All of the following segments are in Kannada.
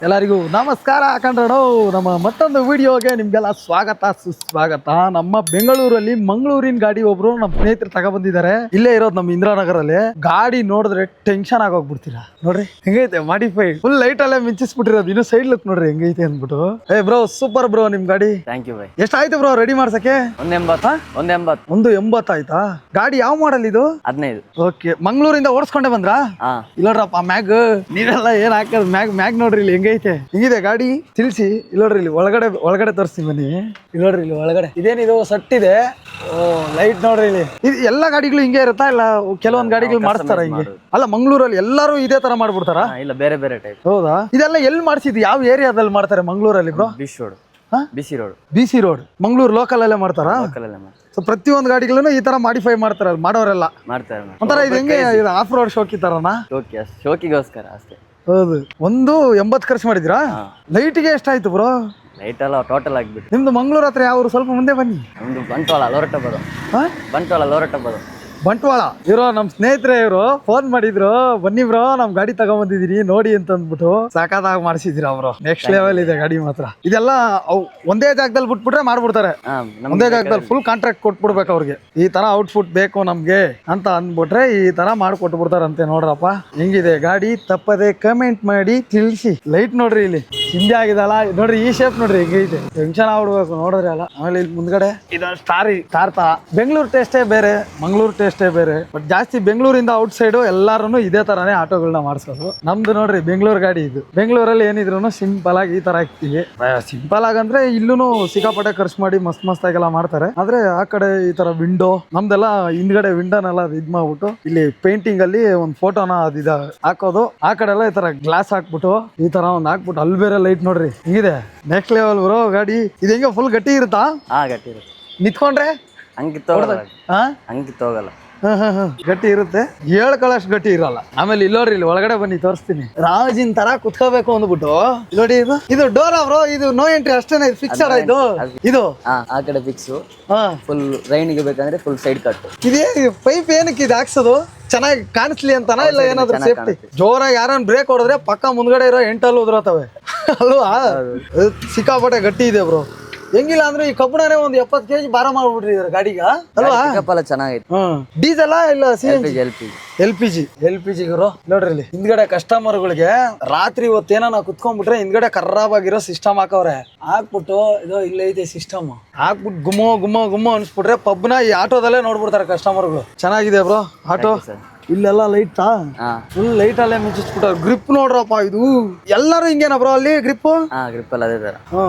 ಎಲ್ಲರಿಗೂ ನಮಸ್ಕಾರ ಕಣ್ರಣ. ನಮ್ಮ ಮತ್ತೊಂದು ವಿಡಿಯೋಗೆ ನಿಮ್ಗೆಲ್ಲ ಸ್ವಾಗತ ಸುಸ್ವಾಗತ. ನಮ್ಮ ಬೆಂಗಳೂರಲ್ಲಿ ಮಂಗಳೂರಿನ ಗಾಡಿ ಒಬ್ರು ನಮ್ಮ ಸ್ನೇಹಿತರು ತಗೊಬಂದಿದ್ದಾರೆ. ಇಲ್ಲೇ ಇರೋದು ನಮ್ಮ ಇಂದಿರಾನಗರಲ್ಲಿ. ಗಾಡಿ ನೋಡಿದ್ರೆ ಟೆನ್ಷನ್ ಆಗೋಗ್ಬಿಡ್ತೀರಾ. ನೋಡ್ರಿ ಹೆಂಗೈತೆ ಮಾಡಿಫೈಡ್, ಫುಲ್ ಲೈಟ್ ಅಲ್ಲೇ ಮಿಂಚಿಸ್ಬಿಟ್ಟಿರೋದು. ಇನ್ನು ಸೈಡ್ ಲುಕ್ ನೋಡ್ರಿ ಹೆಂಗೈತೆ ಅಂದ್ಬಿಟ್ಟು. ಬ್ರೋ ಸೂಪರ್ ಬ್ರೋ ನಿಮ್ ಗಾಡಿ. Thank you bye. ಎಷ್ಟಾಯ್ತು ಬ್ರೋ ರೆಡಿ ಮಾಡ್ಸಕ್ಕೆ? 180 ಆಯ್ತಾ? ಗಾಡಿ ಯಾವ ಮಾಡಲ್ ಇದು? 15. ಓಕೆ, ಮಂಗಳೂರಿಂದ ಓಡಿಸ್ಕೊಂಡೆ ಬಂದ್ರಾ? ಇಲ್ಲೋಡ್ರಪ್ಪ ಮ್ಯಾಗ್ ನೀವೆಲ್ಲ ಏನ್ ಹಾಕೋದು ಮ್ಯಾಗ್ ನೋಡ್ರಿ ಇಲ್ಲಿ ಹೆಂಗೈತೆ. ಹಿಂಗಿದೆ ಗಾಡಿ ತಿಳಿಸಿ. ಇಲ್ಲೋಡ್ರಿ ಇಲ್ಲಿ ಒಳಗಡೆ ತೋರಿಸ್ತೀನಿ ಬನ್ನಿ. ಇಲ್ಲೋಡ್ರಿ ಇಲ್ಲಿ ಒಳಗಡೆ ಇದೇನಿದು ಸಟ್ ಇದೆ. ಲೈಟ್ ನೋಡ್ರಿ ಇಲ್ಲಿ. ಇದು ಎಲ್ಲ ಗಾಡಿಗಳು ಹಿಂಗೆ ಇರುತ್ತಾ ಇಲ್ಲ ಕೆಲವೊಂದ್ ಗಾಡಿಗಳು ಮಾಡಿಸ್ತಾರ ಹಿಂಗೆ? ಅಲ್ಲ ಮಂಗಳೂರಲ್ಲಿ ಎಲ್ಲರೂ ಇದೇ ತರ ಮಾಡ್ಬಿಡ್ತಾರ? ಇಲ್ಲ, ಬೇರೆ ಬೇರೆ ಟೈಪ್. ಹೌದಾ? ಇದೆಲ್ಲ ಎಲ್ಲಿ ಮಾಡಿಸಿದ್? ಯಾವ ಏರಿಯಾದಲ್ಲಿ ಮಾಡ್ತಾರೆ ಮಂಗಳೂರಲ್ಲಿ ಬ್ರೋ? ಬಿಸಿ ರೋಡ್ ಮಂಗಳೂರು ಲೋಕಲ್ ಅಲ್ಲೇ ಮಾಡ್ತಾರಾ? ಸೊ ಪ್ರತಿಯೊಂದು ಗಾಡಿಗಳನ್ನು ಈ ತರ ಮಾಡಿಫೈ ಮಾಡ್ತಾರ ಮಾಡೋರೆಲ್ಲ ಮಾಡ್ತಾರೆ. ಒಂಥರ ಇದು ಹೆಂಗೆ ಆಫ್ ರೋಡ್ ಶೋಕಿ ತರನಾ? ಶೋಕಿಗೋಸ್ಕರ ಅಷ್ಟೇ. ಹೌದು. 180 ಖರ್ಚು ಮಾಡಿದ್ರಾ? ಲೈಟ್ಗೆ ಎಷ್ಟಾಯ್ತು ಬ್ರೋ? ಲೈಟ್ ಎಲ್ಲ ಟೋಟಲ್ ಆಗಿಬಿಟ್ಟು. ನಿಮ್ದು ಮಂಗಳೂರು ಹತ್ರ ಯಾವ ಊರು? ಸ್ವಲ್ಪ ಮುಂದೆ ಬನ್ನಿ. ನಮ್ದು ಬಂಟ್ವಾಳ ಲೋರಟ ಬರೋ. ಬಂಟ್ವಾಳ ಇರೋ ನಮ್ಮ ಸ್ನೇಹಿತರೆ. ಇವರು ಫೋನ್ ಮಾಡಿದ್ರು, ಬನ್ನಿ ಬ್ರೋ ನಮ್ ಗಾಡಿ ತಗೊಂಬಂದಿದೀನಿ ನೋಡಿ ಅಂತ ಅಂದ್ಬಿಟ್ಟು. ಸಾಕಾದಾಗ ಮಾಡಿಸಿದಿರ ಅವರು. ನೆಕ್ಸ್ಟ್ ಲೆವೆಲ್ ಇದೆ ಗಾಡಿ ಮಾತ್ರ. ಇದೆಲ್ಲ ಒಂದೇ ಜಾಗದಲ್ಲಿ ಬಿಟ್ಬಿಟ್ರೆ ಮಾಡ್ಬಿಡ್ತಾರೆ. ಒಂದೇ ಜಾಗದಲ್ಲಿ ಫುಲ್ ಕಾಂಟ್ರಾಕ್ಟ್ ಕೊಟ್ಬಿಡ್ಬೇಕು ಅವ್ರಿಗೆ. ಈ ತರ ಔಟ್ಫುಟ್ ಬೇಕು ನಮ್ಗೆ ಅಂತ ಅಂದ್ಬಿಟ್ರೆ ಈ ತರ ಮಾಡ್ಕೊಟ್ಬಿಡ್ತಾರಂತೆ. ನೋಡ್ರಪ್ಪ ಹೆಂಗಿದೆ ಗಾಡಿ. ತಪ್ಪದೆ ಕಮೆಂಟ್ ಮಾಡಿ ತಿಳಿಸಿ. ಲೈಟ್ ನೋಡ್ರಿ ಇಲ್ಲಿ ಹಿಂದೆ ಆಗಿದಲ್ಲ ನೋಡ್ರಿ. ಈ ಶೇಪ್ ನೋಡ್ರಿ ಹೆಂಗೈತೆ. ಟೆನ್ಷನ್ ಆಗ್ಬಿಡ್ಬೇಕು ನೋಡ್ರಿ ಅಲ್ಲ. ಆಮೇಲೆ ಇಲ್ಲಿ ಮುಂದ್ಗಡೆ ಇದು ಸ್ಟಾರ್ ತರ. ಬೆಂಗಳೂರು ಟೇಸ್ಟೇ ಬೇರೆ, ಮಂಗಳೂರು ಟೇಸ್ಟೇ ಬೇರೆ. ಬಟ್ ಜಾಸ್ತಿ ಬೆಂಗಳೂರಿಂದ ಔಟ್ ಸೈಡ್ ಎಲ್ಲಾರು ಇದೇ ತರಾನೇ ಆಟೋಗಳನ್ನ ಮಾಡ್ಸೋದು. ನಮ್ದು ನೋಡ್ರಿ ಬೆಂಗಳೂರು ಗಾಡಿ ಇದು. ಬೆಂಗಳೂರಲ್ಲಿ ಏನಿದ್ರು ಸಿಂಪಲ್ ಆಗಿ ಈ ತರ ಹಾಕ್ತಿವಿ. ಸಿಂಪಲ್ ಆಗಂದ್ರೆ ಇಲ್ಲೂ ಸಿಕ್ಕಾಪಟ್ಟೆ ಖರ್ಚು ಮಾಡಿ ಮಸ್ತ್ ಆಗೆಲ್ಲ ಮಾಡ್ತಾರೆ. ಆದ್ರೆ ಆ ಕಡೆ ಈ ತರ ವಿಂಡೋ, ನಮ್ದೆಲ್ಲ ಹಿಂದ್ಗಡೆ ವಿಂಡೋನೆಲ್ಲ ಇದ್ ಮಾಡ್ಬಿಟ್ಟು ಇಲ್ಲಿ ಪೇಂಟಿಂಗ್ ಅಲ್ಲಿ ಒಂದು ಫೋಟೋನ ಅದಿದ ಹಾಕೋದು. ಆ ಕಡೆ ಎಲ್ಲ ಈ ತರ ಗ್ಲಾಸ್ ಹಾಕ್ಬಿಟ್ಟು ಈ ತರ ಒಂದ್ ಹಾಕ್ಬಿಟ್ಟು ಅಲ್ಲಿ ಬೇರೆ ಲೈಟ್ ನೋಡ್ರಿ ಹಿಂಗಿದೆ. ನೆಕ್ಸ್ಟ್ ಲೆವೆಲ್ ಬರೋ ಗಾಡಿ. ಇದು ಹೆಂಗೆ ಫುಲ್ ಗಟ್ಟಿ ಇರುತ್ತಾ? ಗಟ್ಟಿ ಇರುತ್ತೆ. ನಿಂತ್ಕೊಂಡ್ರೆ ಹಂಗಿತ್ತೋಗಲ್ಲ. ಗಟ್ಟಿ ಇರುತ್ತೆ. ಹೇಳ್ಕೊಳ್ಳೋಷ್ಟು ಗಟ್ಟಿ ಇರಲ್ಲ. ಆಮೇಲೆ ಇಲ್ಲೋಡ್ರಿ ಇಲ್ಲಿ ಒಳಗಡೆ ಬನ್ನಿ ತೋರಿಸ್ತೀನಿ. ರಾಜಿನ್ ತರ ಕುತ್ಕೋಬೇಕು ಅಂದ್ಬಿಟ್ಟು ನೋಡಿ. ಇದು ಡೋರ್ ಬ್ರೋ, ಇದು ನೋ ಎಂಟ್ರಿ ಅಷ್ಟೇನೆ ಫಿಕ್ಸ್ ಆಯ್ತು. ಇದು ಆ ಕಡೆ ಫಿಕ್ಸ್. ಫುಲ್ ರೈನಿಗೆ ಬೇಕಂದ್ರೆ ಫುಲ್ ಸೈಡ್ ಕಟ್. ಇದೇ ಪೈಪ್ ಏನಕ್ಕೆ ಇದು ಹಾಕ್ಸೋದು? ಚೆನ್ನಾಗಿ ಕಾಣಿಸ್ಲಿ ಅಂತನಾ ಇಲ್ಲ ಏನಾದ್ರು ಸೇಫ್ಟಿ? ಜೋರಾಗಿ ಯಾರನ್ನ ಬ್ರೇಕ್ ಹೊಡೆದ್ರೆ ಪಕ್ಕ ಮುಂದ್ಗಡೆ ಇರೋ ಎಂಟಲ್ಲಿ ಉದುರತವೆ ಅಲ್ವಾ? ಸಿಕ್ಕಾಪಟ್ಟೆ ಗಟ್ಟಿ ಇದೆ ಬ್ರೋ. ಹೆಂಗಿಲ್ಲ ಅಂದ್ರೆ ಈ ಕಬ್ಬಣನೇ ಒಂದು 70 kg ಭಾರ ಮಾಡ್ಬಿಟ್ರಿದ್ದಾರೆ ಗಾಡಿಗ ಅಲ್ವಾ? ಚೆನ್ನಾಗೈತೆ. ಡೀಸೆಲ್ ಇಲ್ಲ ಎಲ್ ಪಿ ಜಿ ಗುರು. ನೋಡ್ರಿ ಇಲ್ಲಿ ಹಿಂದ್ಗಡೆ ಕಸ್ಟಮರ್ಗಳಿಗೆ ರಾತ್ರಿ ಹೊತ್ತೇನ ಕುತ್ಕೊಂಡ್ಬಿಟ್ರೆ ಹಿಂದ್ಗಡೆ ಖರಾಬ್ ಆಗಿರೋ ಸಿಸ್ಟಮ್ ಹಾಕವ್ರೆ. ಹಾಕ್ಬಿಟ್ಟು ಇದು ಇಲ್ಲ ಐತೆ ಸಿಸ್ಟಮ್ ಹಾಕ್ಬಿಟ್ಟು ಗುಮ್ಮೋ ಅನ್ಸ್ಬಿಟ್ರೆ ಪಬ್ನ ಈ ಆಟೋದಲ್ಲೇ ನೋಡ್ಬಿಡ್ತಾರೆ ಕಸ್ಟಮರ್ಗಳು. ಚೆನ್ನಾಗಿದೆ ಬ್ರೋ ಆಟೋ. ಇಲ್ಲೆಲ್ಲ ಲೈಟ್ ಫುಲ್ ಲೈಟ್ ಅಲ್ಲೇ ಮಿಂಚಿಸ್ಬಿಟ್ಟ. ಗ್ರಿಪ್ ನೋಡ್ರಪ್ಪ ಇದು. ಎಲ್ಲರೂ ಹಿಂಗೇನ ಬ್ರೋ ಅಲ್ಲಿ ಗ್ರಿಪ್ ಎಲ್ಲ ಅದೇ ತರ.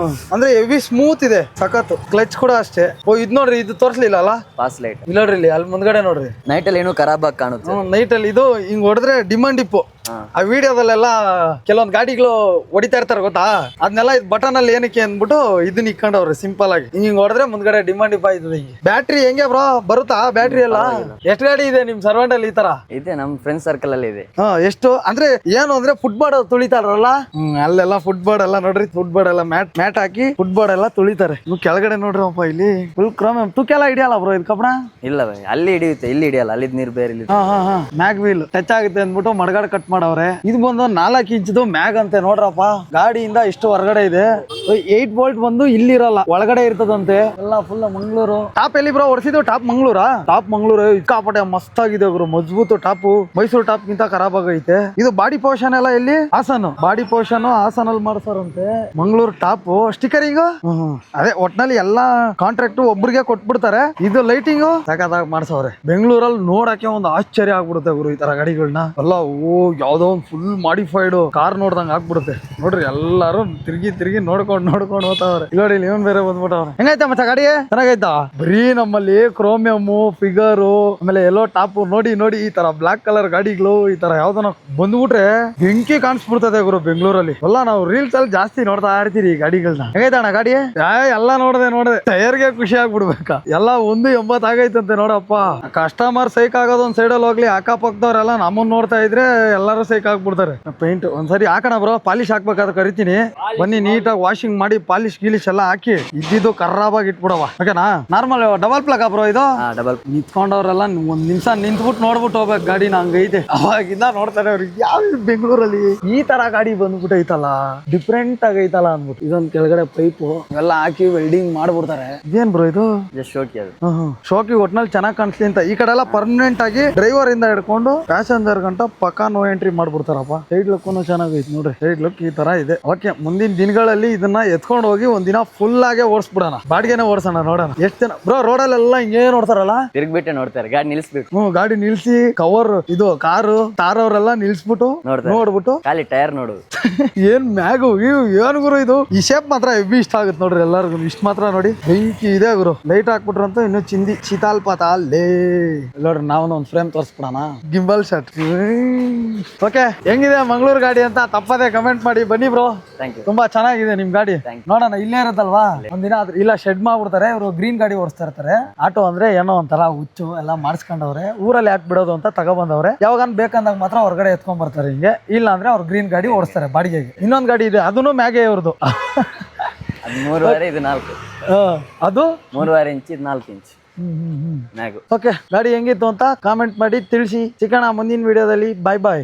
ಅಂದ್ರೆ ಹೆವಿ ಸ್ಮೂತ್ ಇದೆ ಸಖತ್. ಕ್ಲಚ್ ಕೂಡ ಅಷ್ಟೇ. ಇದ್ ನೋಡ್ರಿ, ಇದು ತೋರ್ಸ್ಲಿಲ್ಲ ಅಲ್ಲ ಪಾಸ್ ಲೈಟ್. ಇಲ್ಲ ನೋಡ್ರಿ ಇಲ್ಲಿ ಅಲ್ಲಿ ಮುಂದ್ಗಡೆ ನೋಡ್ರಿ. ನೈಟ್ ಅಲ್ಲಿ ಏನು ಖರಾಬ್ ಆಗಿ ಕಾಣುತ್ತೆ. ನೈಟ್ ಅಲ್ಲಿ ಇದು ಹಿಂಗ್ ಹೊಡೆದ್ರೆ ಡಿಮಾಂಡ್ ಡಿಪ್ಪು. ಆ ವಿಡಿಯೋದಲ್ಲೆಲ್ಲ ಕೆಲವೊಂದ್ ಗಾಡಿಗಳು ಹೊಡಿತಾ ಇರ್ತಾರೆ ಗೊತ್ತಾ? ಅದನ್ನೆಲ್ಲ ಇದು ಬಟನ್ ಅಲ್ಲಿ ಏನಕ್ಕೆ ಅಂದ್ಬಿಟ್ಟು ಇದನ್ನ ಇಕ್ಕೊಂಡವ್ರೆ ಸಿಂಪಲ್ ಆಗಿ. ಹಿಂಗ್ ಹೊಡೆದ್ರೆ ಮುಂದ್ಗಡೆ ಡಿಮಾಂಡ್ ಡಿಪ್ ಆಯ್ತದೆ. ಹಿಂಗೆ ಬ್ಯಾಟ್ರಿ ಹೆಂಗೆ ಬ್ರೋ ಬರುತ್ತಾ ಬ್ಯಾಟ್ರಿ ಎಲ್ಲ? ಎಷ್ಟು ಗಾಡಿ ಇದೆ ನಿಮ್ ಸರ್ವೆಂಟ್ ಅಲ್ಲಿ ಈ ತರ? ಇದೆ, ನಮ್ ಫ್ರೆಂಡ್ ಸರ್ಕಲ್ ಅಲ್ಲಿ ಇದೆ. ಎಷ್ಟು ಅಂದ್ರೆ ಏನು ಅಂದ್ರೆ ಫುಟ್ಬಾಲ್ ತುಳಿತಾರಲ್ಲ, ಅಲ್ಲೆಲ್ಲ ಫುಟ್ಬಾಲ್ ಎಲ್ಲ ನೋಡ್ರಿ. ಫುಟ್ಬಾಲ್ ಎಲ್ಲ ಮ್ಯಾಟ್ ಹಾಕಿ ಫುಟ್ಬಾಲ್ ಎಲ್ಲ ತುಳಿತಾರೆ. ನೀವು ಕೆಳಗಡೆ ನೋಡ್ರಿ ಅಪ್ಪ ಇಲ್ಲಿ ಫುಲ್ ಕ್ರೋಮಿಯಂ. ತೂಕೆಲ್ಲ ಹಿಡಿಯಲ್ಲ ಬ್ರೋ ಇದು ಕಬ್ಬಣ? ಇಲ್ಲ ಅಲ್ಲಿ ಹಿಡಿಯುತ್ತೆ, ಇಲ್ಲಿ ಹಿಡಿಯಲ್ಲ. ಅಲ್ಲಿದ್ ನೀರ್ ಬೇರೆ. ಮ್ಯಾಗ್ ವೀಲ್ ಟಚ್ ಆಗುತ್ತೆ ಅಂದ್ಬಿಟ್ಟು ಮಡಗಾಡ್ ಕಟ್ ಮಾಡವ್ರೆ. ಇದು ಬಂದು 4 ಇಂಚದು ಮ್ಯಾಗ್ ಅಂತೆ ನೋಡ್ರಪ್ಪ. ಗಾಡಿಯಿಂದ ಇಷ್ಟು ಹೊರಗಡೆ ಇದೆ. 8 ವೋಲ್ಟ್ ಬಂದು ಇಲ್ಲಿರಲ್ಲ, ಒಳಗಡೆ ಇರ್ತದಂತೆ. ಎಲ್ಲ ಫುಲ್ ಮಂಗಳೂರು ಟಾಪ್. ಎಲ್ಲಿ ಬ್ರೋ ಹೊಡ್ಸಿದ್ವು? ಟಾಪ್ ಮಂಗಳೂರಾ? ಟಾಪ್ ಮಂಗಳೂರು ಇಕ್ಕಾಪಟ್ಟೆ ಮಸ್ತ್ ಆಗಿದೆ ಗುರು. ಮಜಬೂತ್ ಟಾಪ್. ಮೈಸೂರು ಟಾಪ್ ಗಿಂತ ಖರಾಬ್ ಆಗೈತೆ. ಇದು ಬಾಡಿ ಪೋರ್ಷನ್ ಎಲ್ಲ ಎಲ್ಲಿ? ಹಾಸನ್. ಬಾಡಿ ಪೋರ್ಷನ್ ಹಾಸನಲ್ಲಿ ಮಾಡ್ಸಾರಂತೆ. Mangaluru top stickering. ಅದೇ ಒಟ್ನಲ್ಲಿ ಎಲ್ಲಾ ಕಾಂಟ್ರಾಕ್ಟ್ ಒಬ್ರಿಗೆ ಕೊಟ್ಬಿಡ್ತಾರೆ. ಇದು ಲೈಟಿಂಗ್ ಸಖತ್ತಾಗಿ ಮಾಡ್ಸವ್ರೆ. ಬೆಂಗಳೂರಲ್ಲಿ ನೋಡಕ್ಕೆ ಒಂದು ಆಶ್ಚರ್ಯ ಆಗ್ಬಿಡುತ್ತೆ ಗುರು ಈ ತರ ಗಾಡಿಗಳನ್ನ ಎಲ್ಲ. ಯಾವ್ದೋ ಒಂದು ಫುಲ್ ಮಾಡಿಫೈಡ್ ಕಾರ್ ನೋಡ್ದಂಗ ಆಗ್ಬಿಡುತ್ತೆ ನೋಡ್ರಿ. ಎಲ್ಲಾರು ತಿರ್ಗಿ ನೋಡ್ಕೊಂಡು ಹೋಗ್ತಾವ್ರೆ. ನೋಡಿ ಇಲ್ಲಿ ಇವನ್ ಬೇರೆ ಬಂದ್ಬಿಟ್ಟವ್ರೆ. ಹೆಂಗೈತೆ ಮಚ್ಚ ಗಾಡಿ? ಚೆನ್ನಾಗೈತಾ? ಬರೀ ನಮ್ಮಲ್ಲಿ ಕ್ರೋಮಿಯಮ್ ಫಿಗರು ಆಮೇಲೆ ಎಲ್ಲೋ ಟಾಪ್ ನೋಡಿ ಈ ತರ ಬ್ಲಾಕ್ ಕಲರ್ ಗಾಡಿಗಳು ಈ ತರ ಯಾವ್ದನ ಬಂದ್ಬಿಟ್ರೆ ಬೆಂಕಿ ಕಾಣಿಸ್ಬಿಡ್ತದೆ ಗುರು ಬೆಂಗಳೂರಲ್ಲಿ. ಎಲ್ಲ ನಾವು ರೀಲ್ಸ್ ಅಲ್ಲಿ ಜಾಸ್ತಿ ನೋಡ್ತಾ ಇರ್ತೀರಿ ಈ ಗಾಡಿಗಳನ್ನ. ಹೆಂಗೈತಣ್ಣ ಗಾಡಿ? ಎಲ್ಲ ನೋಡ್ದೆ ಟೈರ್ಗೆ ಖುಷಿ ಆಗ್ಬಿಡ್ಬೇಕ. ಎಲ್ಲ 180 ಆಗೈತಂತೆ ನೋಡಪ್ಪ. ಕಸ್ಟಮರ್ ಸೈಕ್ ಆಗೋದು ಒಂದ್ ಸೈಡಲ್ಲಿ ಹೋಗ್ಲಿ, ಅಕ್ಕಪಕ್ಕದವ್ರೆಲ್ಲ ನಮ್ಮನ್ನ ನೋಡ್ತಾ ಇದ್ರೆ ಎಲ್ಲರೂ ಸೈಕ್ ಆಗ್ಬಿಡ್ತಾರೆ. ಪೇಂಟ್ ಒಂದ್ಸರಿ ಹಾಕೋಣ ಬ್ರೋ. ಪಾಲಿಶ್ ಹಾಕ್ಬೇಕಾದ್ರೆ ಕರಿತೀನಿ ಬನ್ನಿ. ನೀಟಾಗಿ ವಾಶ್ ವಾಷಿಂಗ್ ಮಾಡಿ ಪಾಲಿಶ್ ಗೀಲಿಶ್ ಎಲ್ಲ ಹಾಕಿ ಇದ್ದಿದ್ದು ಖರಾಬಾಗಿ ಇಟ್ಬಿಡವ ಓಕೆನಾ. ನಾರ್ಮಲ್ ಡಬಲ್ ಪ್ಲಗ್ ಬ್ರೋ ಇದು. ಡಬಲ್ ನಿಂತ್ಕೊಂಡವ್ರೆಲ್ಲ ಒಂದ್ ನಿಮಿಷ ನಿಂತ್ಬಿಟ್ಟು ನೋಡ್ಬಿಟ್ಟು ಹೋಗ್ಬೇಕು ಗಾಡಿನ, ಹಂಗೈತೆ. ಅವಾಗಿಂದ ನೋಡ್ತಾರೆ ಅವ್ರಿಗೆ ಯಾವ ಬೆಂಗಳೂರಲ್ಲಿ ಈ ತರ ಗಾಡಿ ಬಂದ್ಬಿಟ್ಟೈತಲ್ಲ, ಡಿಫ್ರೆಂಟ್ ಆಗೈತಲ್ಲ ಅಂದ್ಬಿಟ್ಟು. ಇದೊಂದ್ ಕೆಳಗಡೆ ಪೈಪು ಎಲ್ಲ ಹಾಕಿ ವೆಲ್ಡಿಂಗ್ ಮಾಡ್ಬಿಡ್ತಾರೆ. ಇದೇನ್ ಬ್ರೋ ಇದು? ಜಸ್ಟ್ ಶೋಕಿ ಅದು. ಶೋಕಿ ಒಟ್ನಲ್ಲಿ ಚೆನ್ನಾಗಿ ಕಾಣಿಸ್ಲಿ ಅಂತ. ಈ ಕಡೆ ಎಲ್ಲ ಪರ್ಮನೆಂಟ್ ಆಗಿ ಡ್ರೈವರ್ ಇಂದ ಹಿಡ್ಕೊಂಡು ಪ್ಯಾಸೆಂಜರ್ ಗಂಟ ಪಕ್ಕಾ ನೋ ಎಂಟ್ರಿ ಮಾಡ್ಬಿಡ್ತಾರಪ್ಪ. ಸೈಡ್ ಲುಕ್ ಚೆನ್ನಾಗೈತೆ ನೋಡ್ರಿ. ಸೈಡ್ ಲುಕ್ ಈ ತರ ಇದೆ. ಓಕೆ, ಮುಂದಿನ ದಿನಗಳಲ್ಲಿ ಇದನ್ನ ಎತ್ಕೊಂಡು ಹೋಗಿ ಒಂದಿನ ಫುಲ್ ಆಗೇ ಓಡಿಸ್ಬಿಡೋಣ, ಬಾಡಿಗೆನೆ ಓಡಿಸೋಣ, ನೋಡೋಣ ಎಷ್ಟು ಜನ ಬ್ರೋ ರೋಡಲ್ಲೆಲ್ಲ ಹಿಂಗೇ ನೋಡ್ತಾರಲ್ಲ. ತಿರುಗ್ಬಿಟ್ಟೆ ನೋಡ್ತಾರೆ, ಗಾಡಿ ನಿಲ್ಸ್ಬೇಕು. ಗಾಡಿ ನಿಲ್ಸಿ ಕವರ್ ಇದು ಕಾರು ತಾರವ್ರೆಲ್ಲ ನಿಲ್ಸ್ಬಿಟ್ಟು ನೋಡ್ಬಿಟ್ಟು ಖಾಲಿ ಟೈರ್ ನೋಡು. ಏನ್ ಮ್ಯಾಗು ಏನ್ ಗುರು ಇದು. ಈ ಶೇಪ್ ಮಾತ್ರ ಹೆವಿ ಇಷ್ಟ ಆಗುತ್ತೆ ನೋಡ್ರಿ ಎಲ್ಲರಿಗೂ. ಇಷ್ಟ ಮಾತ್ರ ನೋಡಿ ಬೆಂಕಿ ಇದೆ ಗುರು. ಲೈಟ್ ಹಾಕ್ಬಿಟ್ರಂತೂ ಇನ್ನು ಚಿಂದಿ ಶೀತಾಲ್ಪಾತ ಅಲ್ಲೇ ನೋಡ್ರಿ. ನಾವು ಒಂದು ಫ್ರೇಮ್ ತೋರಿಸ್ಬಿಡೋಣ, ಗಿಂಬಲ್ ಶಾಟ್. ಓಕೆ, ಹೆಂಗಿದೆ ಮಂಗಳೂರು ಗಾಡಿ ಅಂತ ತಪ್ಪದೆ ಕಮೆಂಟ್ ಮಾಡಿ. ಬನ್ನಿ ಬ್ರೋ, ಥ್ಯಾಂಕ್ ಯು. ತುಂಬಾ ಚೆನ್ನಾಗಿದೆ ನಿಮ್ ಗಾಡಿ. ನೋಡೋಣ, ಇಲ್ಲೇ ಇರುತ್ತಲ್ವಾ ಒಂದಿನ. ಇಲ್ಲ ಶೆಡ್ ಮಾಡ್ಬಿಡ್ತಾರೆ ಇವರು, ಗ್ರೀನ್ ಗಾಡಿ ಓಡಿಸ್ತಾ ಇರ್ತಾರೆ. ಆಟೋ ಅಂದ್ರೆ ಏನೋ ಒಂಥರ ಹುಚ್ಚು ಎಲ್ಲ ಮಾಡಿಸ್ಕೊಂಡವ್ರೆ. ಊರಲ್ಲಿ ಯಾಕೆ ಬಿಡೋದು ಅಂತ ತಗೊಬಂದವ್ರೆ. ಯಾವಾಗ ಬೇಕಂದಾಗ ಮಾತ್ರ ಹೊರಗಡೆ ಎತ್ಕೊಂಡ್ ಬರ್ತಾರೆ ಹಿಂಗೆ. ಇಲ್ಲ ಅಂದ್ರೆ ಅವ್ರು ಗ್ರೀನ್ ಗಾಡಿ ಓಡಿಸ್ತಾರೆ ಬಾಡಿಗೆಗೆ. ಇನ್ನೊಂದು ಗಾಡಿ ಇದೆ, ಅದನ್ನು ಮ್ಯಾಗೆ ಇವ್ರದ್ದು. 3.5 ಇದು 4. ಅದು 3.5 ಇಂಚ್ ಇದು 4 ಇಂಚ್ ಮ್ಯಾಗು. ಓಕೆ, ಗಾಡಿ ಹೆಂಗಿತ್ತು ಅಂತ ಕಾಮೆಂಟ್ ಮಾಡಿ ತಿಳಿಸಿ. ಸಿಗೋಣ ಮುಂದಿನ ವಿಡಿಯೋದಲ್ಲಿ. ಬಾಯ್ ಬಾಯ್.